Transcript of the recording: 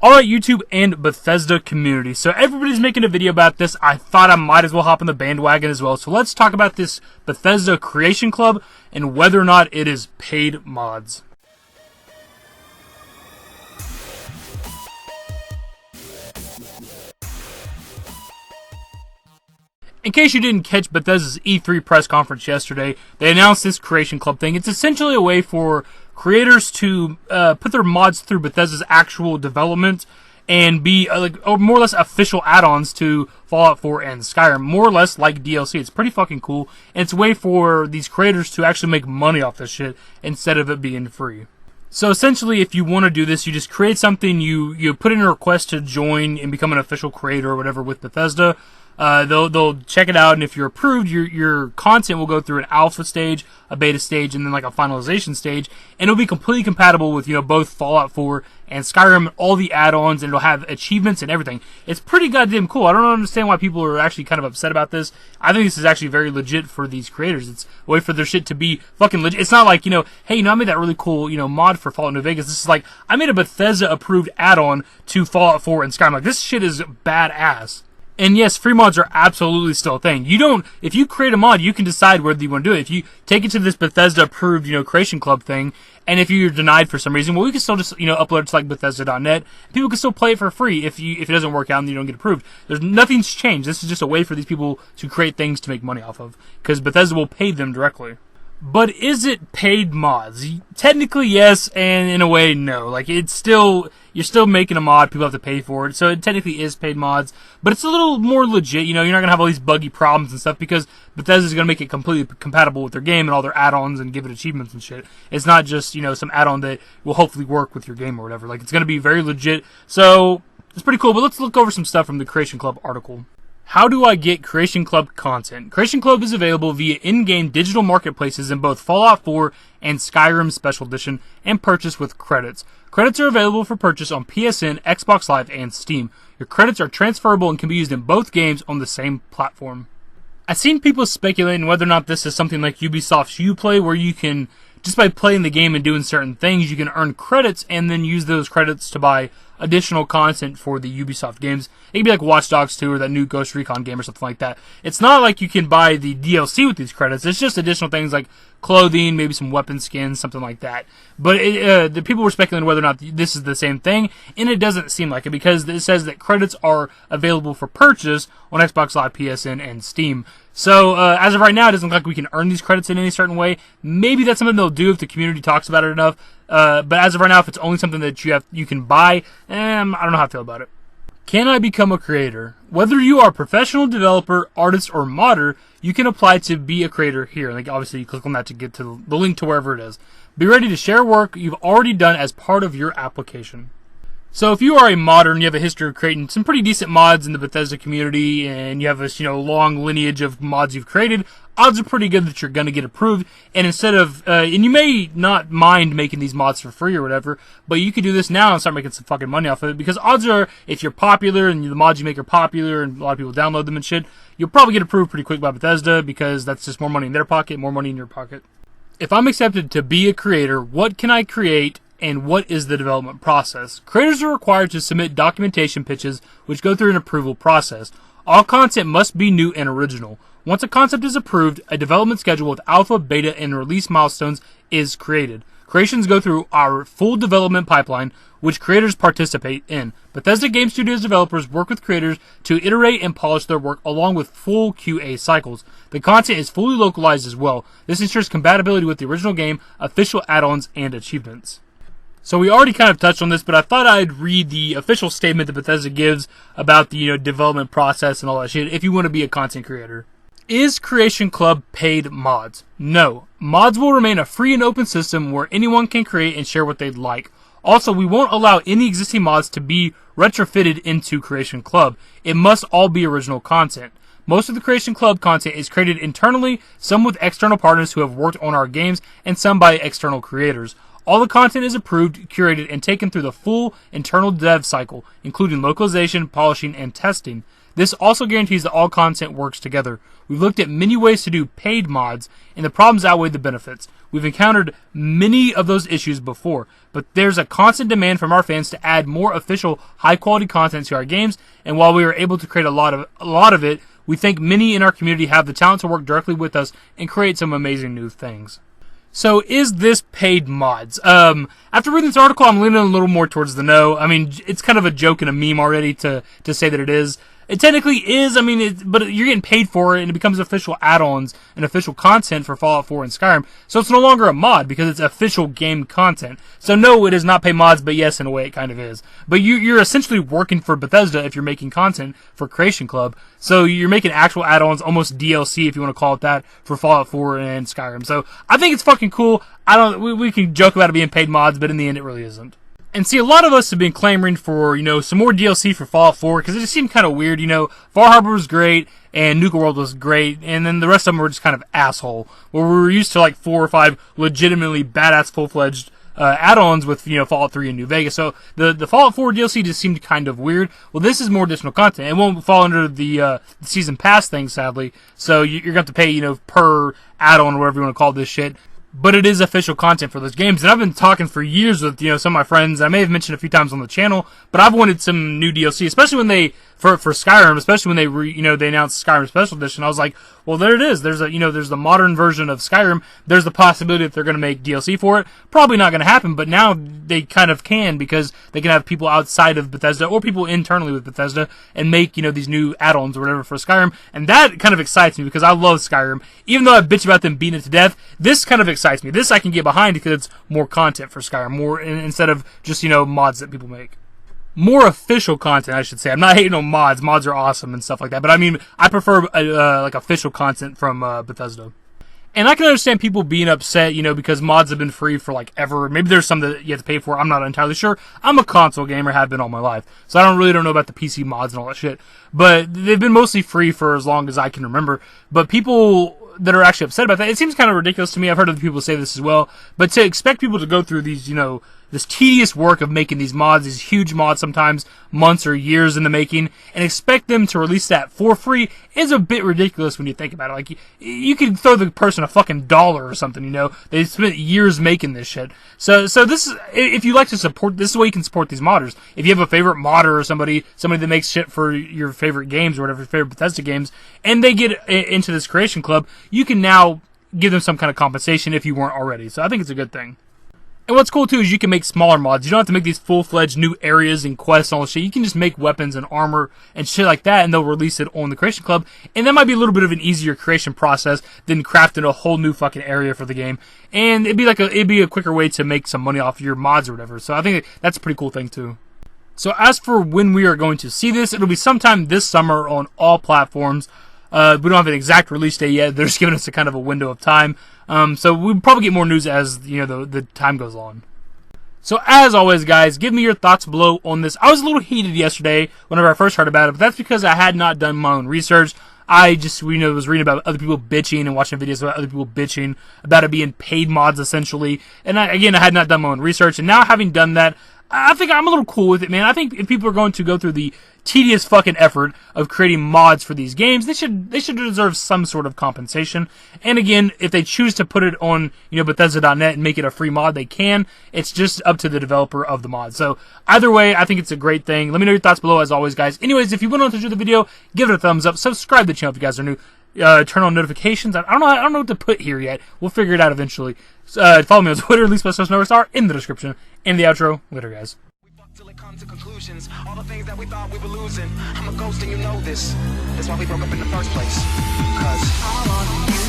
Alright, YouTube and Bethesda community. So everybody's making a video about this. I thought I might as well hop on the bandwagon as well. So let's talk about this Bethesda Creation Club and whether or not it is paid mods. In case you didn't catch Bethesda's E3 press conference yesterday, they announced this Creation Club thing. It's essentially a way for creators to put their mods through Bethesda's actual development and be more or less official add-ons to Fallout 4 and Skyrim, more or less like DLC. It's pretty fucking cool, and it's a way for these creators to actually make money off this shit instead of it being free. So essentially, if you want to do this, you just create something, you put in a request to join and become an official creator or whatever with Bethesda. They'll check it out, and if you're approved, your content will go through an alpha stage, a beta stage, and then like a finalization stage, and it'll be completely compatible with, both Fallout 4 and Skyrim, all the add-ons, and it'll have achievements and everything. It's pretty goddamn cool. I don't understand why people are actually kind of upset about this. I think this is actually very legit for these creators. It's a way for their shit to be fucking legit. It's not like, hey, I made that really cool, mod for Fallout New Vegas. This is like, I made a Bethesda-approved add-on to Fallout 4 and Skyrim. Like, this shit is badass. And yes, free mods are absolutely still a thing. If you create a mod, you can decide whether you want to do it. If you take it to this Bethesda-approved, Creation Club thing, and if you're denied for some reason, well, we can still just, upload it to like Bethesda.net. People can still play it for free if it doesn't work out and you don't get approved. Nothing's changed. This is just a way for these people to create things to make money off of, because Bethesda will pay them directly. But is it paid mods? Technically, yes, and in a way, no. Like, you're still making a mod, people have to pay for it, so it technically is paid mods, but it's a little more legit, you're not gonna have all these buggy problems and stuff, because Bethesda's gonna make it completely compatible with their game and all their add-ons and give it achievements and shit. It's not just, some add-on that will hopefully work with your game or whatever. Like, it's gonna be very legit, so it's pretty cool. But let's look over some stuff from the Creation Club article. How do I get Creation Club content? Creation Club is available via in-game digital marketplaces in both Fallout 4 and Skyrim Special Edition, and purchase with credits. Credits are available for purchase on PSN, Xbox Live, and Steam. Your credits are transferable and can be used in both games on the same platform. I've seen people speculating whether or not this is something like Ubisoft's Uplay, where you can, just by playing the game and doing certain things, you can earn credits and then use those credits to buy additional content for the Ubisoft games. It could be like Watch Dogs 2 or that new Ghost Recon game or something like that. It's not like you can buy the DLC with these credits. It's just additional things like clothing, maybe some weapon skins, something like that. But the people were speculating whether or not this is the same thing, and it doesn't seem like it, because it says that credits are available for purchase on Xbox Live, PSN, and Steam. So, as of right now, it doesn't look like we can earn these credits in any certain way. Maybe that's something they'll do if the community talks about it enough. But as of right now, if it's only something that you can buy, I don't know how I feel about it. Can I become a creator? Whether you are a professional developer, artist, or modder, you can apply to be a creator here. Like, obviously, you click on that to get to the link to wherever it is. Be ready to share work you've already done as part of your application. So if you are a modder and you have a history of creating some pretty decent mods in the Bethesda community, and you have this, long lineage of mods you've created, odds are pretty good that you're going to get approved. And instead of, and you may not mind making these mods for free or whatever, but you could do this now and start making some fucking money off of it, because odds are, if you're popular and the mods you make are popular and a lot of people download them and shit, you'll probably get approved pretty quick by Bethesda, because that's just more money in their pocket, more money in your pocket. If I'm accepted to be a creator, what can I create? And what is the development process? Creators are required to submit documentation pitches, which go through an approval process. All content must be new and original. Once a concept is approved, a development schedule with alpha, beta, and release milestones is created. Creations go through our full development pipeline, which creators participate in. Bethesda Game Studios developers work with creators to iterate and polish their work along with full QA cycles. The content is fully localized as well. This ensures compatibility with the original game, official add-ons, and achievements. So we already kind of touched on this, but I thought I'd read the official statement that Bethesda gives about the development process and all that shit if you want to be a content creator. Is Creation Club paid mods? No. Mods will remain a free and open system where anyone can create and share what they'd like. Also, we won't allow any existing mods to be retrofitted into Creation Club. It must all be original content. Most of the Creation Club content is created internally, some with external partners who have worked on our games, and some by external creators. All the content is approved, curated, and taken through the full internal dev cycle, including localization, polishing, and testing. This also guarantees that all content works together. We've looked at many ways to do paid mods, and the problems outweigh the benefits. we've encountered many of those issues before, but there's a constant demand from our fans to add more official, high-quality content to our games, and while we were able to create a lot of it, we think many in our community have the talent to work directly with us and create some amazing new things. So, is this paid mods? After reading this article, I'm leaning a little more towards the no. I mean, it's kind of a joke and a meme already to say that it is. It technically is, but you're getting paid for it, and it becomes official add-ons and official content for Fallout 4 and Skyrim. So it's no longer a mod, because it's official game content. So no, it is not paid mods, but yes, in a way, it kind of is. But you're essentially working for Bethesda if you're making content for Creation Club. So you're making actual add-ons, almost DLC, if you want to call it that, for Fallout 4 and Skyrim. So I think it's fucking cool. We can joke about it being paid mods, but in the end, it really isn't. And see, a lot of us have been clamoring for, some more DLC for Fallout 4, because it just seemed kind of weird, Far Harbor was great, and Nuka World was great, and then the rest of them were just kind of asshole, where we were used to, 4 or 5 legitimately badass, full-fledged, add-ons with, Fallout 3 and New Vegas. So, the Fallout 4 DLC just seemed kind of weird. Well, this is more additional content. It won't fall under the season pass thing, sadly, so you're going to have to pay, per add-on, or whatever you want to call this shit. But it is official content for those games. And I've been talking for years with, some of my friends. I may have mentioned a few times on the channel, but I've wanted some new DLC, especially when for Skyrim, especially when they announced Skyrim Special Edition. I was like, well, there it is. There's there's the modern version of Skyrim. There's the possibility that they're going to make DLC for it. Probably not going to happen, but now they kind of can, because they can have people outside of Bethesda or people internally with Bethesda and make, these new add-ons or whatever for Skyrim. And that kind of excites me, because I love Skyrim. Even though I bitch about them beating it to death, this kind of excites me. This I can get behind because it's more content for Skyrim, more instead of just, mods that people make. More official content, I should say. I'm not hating on mods. Mods are awesome and stuff like that. But I prefer official content from Bethesda. And I can understand people being upset, because mods have been free for ever. Maybe there's some that you have to pay for. I'm not entirely sure. I'm a console gamer, have been all my life, so I don't know about the PC mods and all that shit. But they've been mostly free for as long as I can remember. But people that are actually upset about that, it seems kind of ridiculous to me. I've heard other people say this as well. But to expect people to go through these, this tedious work of making these mods, these huge mods, sometimes months or years in the making, and expect them to release that for free is a bit ridiculous when you think about it. You could throw the person a fucking $1 or something, They spent years making this shit. So this is, if you like to support, this is the way you can support these modders. If you have a favorite modder or somebody that makes shit for your favorite games or whatever, your favorite Bethesda games, and they get into this creation club, you can now give them some kind of compensation if you weren't already. So I think it's a good thing. And what's cool, too, is you can make smaller mods. You don't have to make these full-fledged new areas and quests and all this shit. You can just make weapons and armor and shit like that, and they'll release it on the Creation Club. And that might be a little bit of an easier creation process than crafting a whole new fucking area for the game. And it'd be a quicker way to make some money off your mods or whatever. So I think that's a pretty cool thing, too. So as for when we are going to see this, it'll be sometime this summer on all platforms. We don't have an exact release date yet. They're just giving us a kind of a window of time. So we'll probably get more news as, the time goes on. So as always, guys, give me your thoughts below on this. I was a little heated yesterday whenever I first heard about it, but that's because I had not done my own research. I just, was reading about other people bitching and watching videos about other people bitching about it being paid mods, essentially. And I had not done my own research. And now having done that, I think I'm a little cool with it, man. I think if people are going to go through the tedious fucking effort of creating mods for these games, they should deserve some sort of compensation. And again, if they choose to put it on, Bethesda.net and make it a free mod, they can. It's just up to the developer of the mod. So either way, I think it's a great thing. Let me know your thoughts below as always, guys. Anyways, if you went on to enjoy the video, give it a thumbs up. Subscribe to the channel if you guys are new. Turn on notifications. I don't know what to put here yet. We'll figure it out eventually. Follow me on Twitter. Least my social numbers are in the description. And the outro. Later, guys. Till it come to conclusions, all the things that we thought we were losing. I'm a ghost and you know this. That's why we broke up in the first place. 'Cause I want you